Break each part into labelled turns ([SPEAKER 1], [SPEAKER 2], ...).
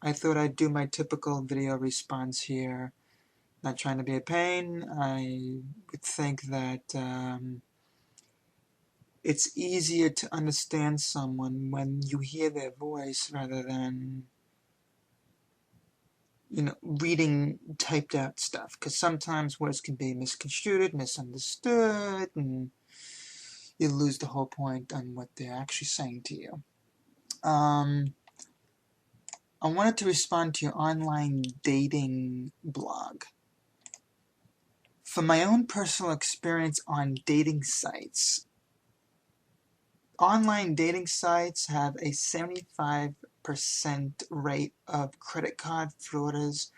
[SPEAKER 1] I thought I'd do my typical video response here. Not trying to be a pain. I would think that it's easier to understand someone when you hear their voice rather than, reading typed out stuff. Because sometimes words can be misconstrued, misunderstood, and you lose the whole point on what they're actually saying to you. I wanted to respond to your online dating blog. From my own personal experience on dating sites, online dating sites have a 75% rate of credit card fraudsters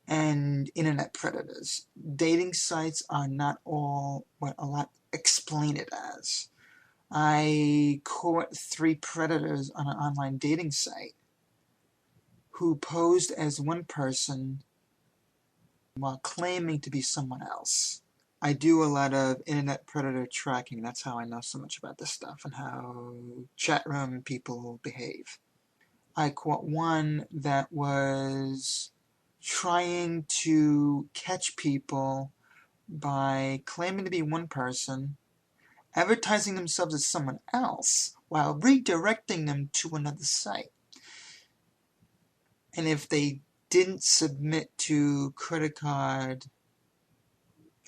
[SPEAKER 1] and internet predators. Dating sites are not all what a lot explain it as. I caught 3 predators on an online dating site who posed as one person while claiming to be someone else. I do a lot of internet predator tracking. That's how I know so much about this stuff and how chat room people behave. I caught one that was trying to catch people by claiming to be one person, advertising themselves as someone else, while redirecting them to another site. And if they didn't submit to credit card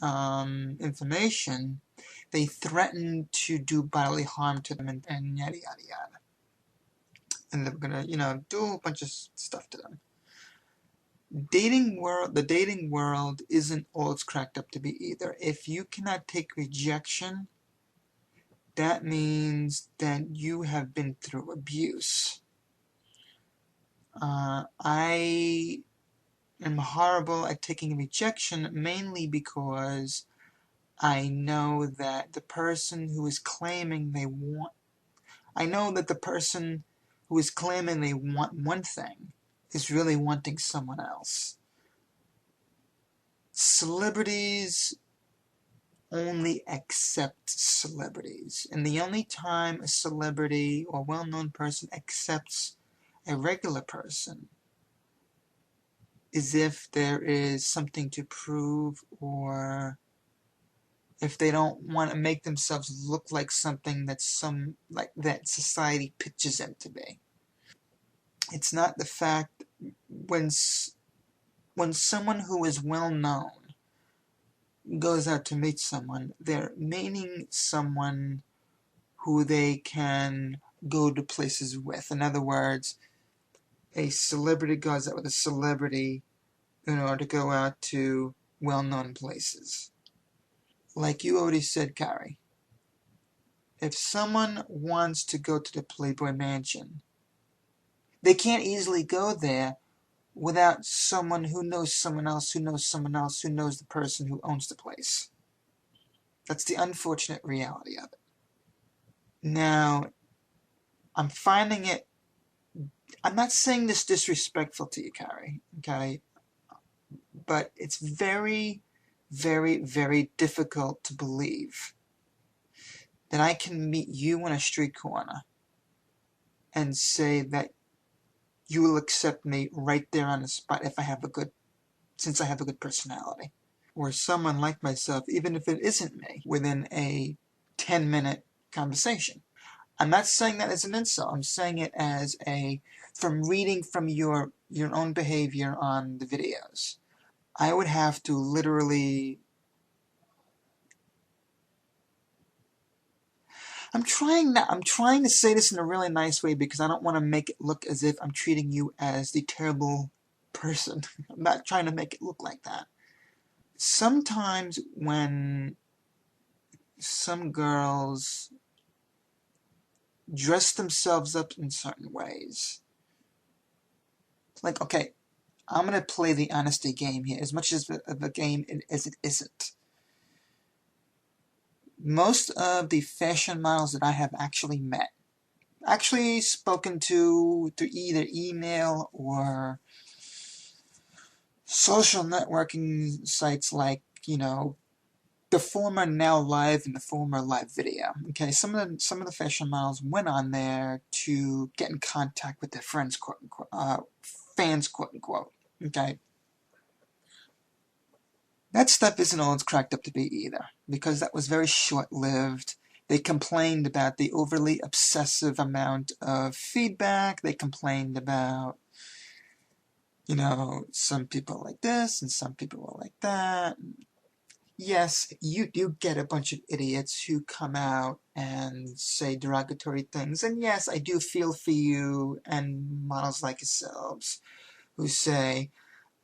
[SPEAKER 1] information, they threatened to do bodily harm to them and yada yada yada. And they're gonna, do a bunch of stuff to them. The dating world isn't all it's cracked up to be either. If you cannot take rejection, that means that you have been through abuse. I am horrible at taking rejection, mainly because I know that the person who is claiming they want one thing is really wanting someone else. Celebrities only accept celebrities, and the only time a celebrity or well-known person accepts a regular person is if there is something to prove, or if they don't want to make themselves look like something that society pictures them to be. It's not the fact when someone who is well known goes out to meet someone, they're meeting someone who they can go to places with. In other words, a celebrity goes out with a celebrity in order to go out to well-known places. Like you already said, Kari, if someone wants to go to the Playboy Mansion, they can't easily go there without someone who knows someone else who knows someone else who knows the person who owns the place. That's the unfortunate reality of it. Now, I'm not saying this disrespectful to you, Kari, okay? But it's very, very, very difficult to believe that I can meet you on a street corner and say that you will accept me right there on the spot since I have a good personality. Or someone like myself, even if it isn't me, within a 10-minute conversation. I'm not saying that as an insult. I'm saying it as from reading from your own behavior on the videos. I would have to literally... I'm trying to say this in a really nice way because I don't want to make it look as if I'm treating you as the terrible person. I'm not trying to make it look like that. Sometimes when some girls dress themselves up in certain ways, like, okay, I'm going to play the honesty game here, as much of a game as it isn't. Most of the fashion models that I have actually met, actually spoken to through either email or social networking sites like, the former Now Live and the former Live Video. Okay, some of the fashion models went on there to get in contact with their friends, quote unquote, fans, quote unquote. Okay? That stuff isn't all it's cracked up to be either, because that was very short-lived. They complained about the overly obsessive amount of feedback. They complained about, you know, some people like this and some people are like that. Yes, you do get a bunch of idiots who come out and say derogatory things. And yes, I do feel for you and models like yourselves who say,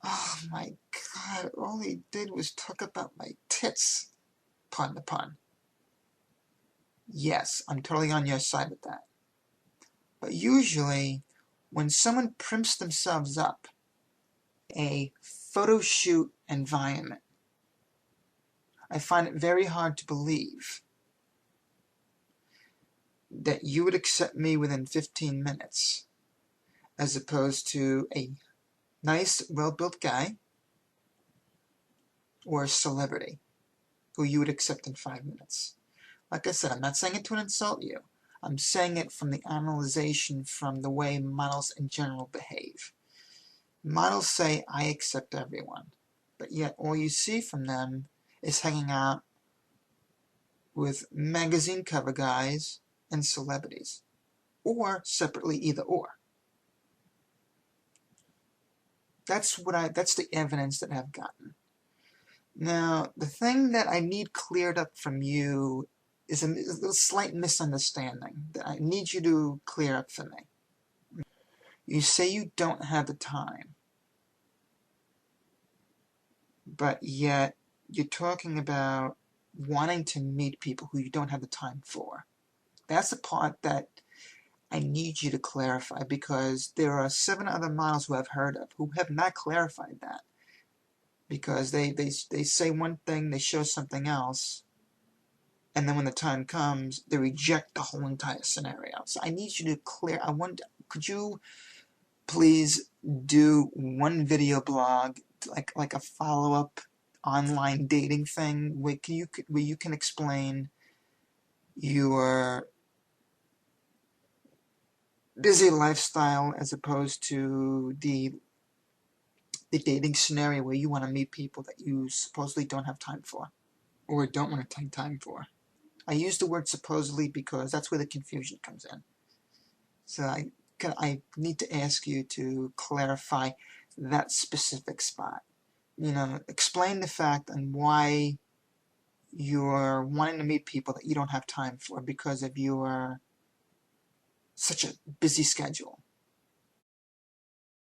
[SPEAKER 1] oh my God, all he did was talk about my tits. Pardon the pun. Yes, I'm totally on your side with that. But usually, when someone primps themselves up a photo shoot environment, I find it very hard to believe that you would accept me within 15 minutes as opposed to a nice, well-built guy or a celebrity who you would accept in 5 minutes. Like I said, I'm not saying it to insult you. I'm saying it from the analyzation from the way models in general behave. Models say, I accept everyone, but yet all you see from them is hanging out with magazine cover guys and celebrities, or separately, either or. That's the evidence that I've gotten. Now, the thing that I need cleared up from you is a slight misunderstanding that I need you to clear up for me. You say you don't have the time, but yet you're talking about wanting to meet people who you don't have the time for. That's the part that I need you to clarify, because there are 7 other models who I've heard of who have not clarified that. Because they say one thing, they show something else, and then when the time comes, they reject the whole entire scenario. So I need you to clear. Could you please do one video blog, like a follow-up online dating thing, where you can explain your busy lifestyle as opposed to the dating scenario where you want to meet people that you supposedly don't have time for, or don't want to take time for. I use the word supposedly because that's where the confusion comes in. So I need to ask you to clarify that specific spot. You know, explain the fact and why you're wanting to meet people that you don't have time for because of your such a busy schedule.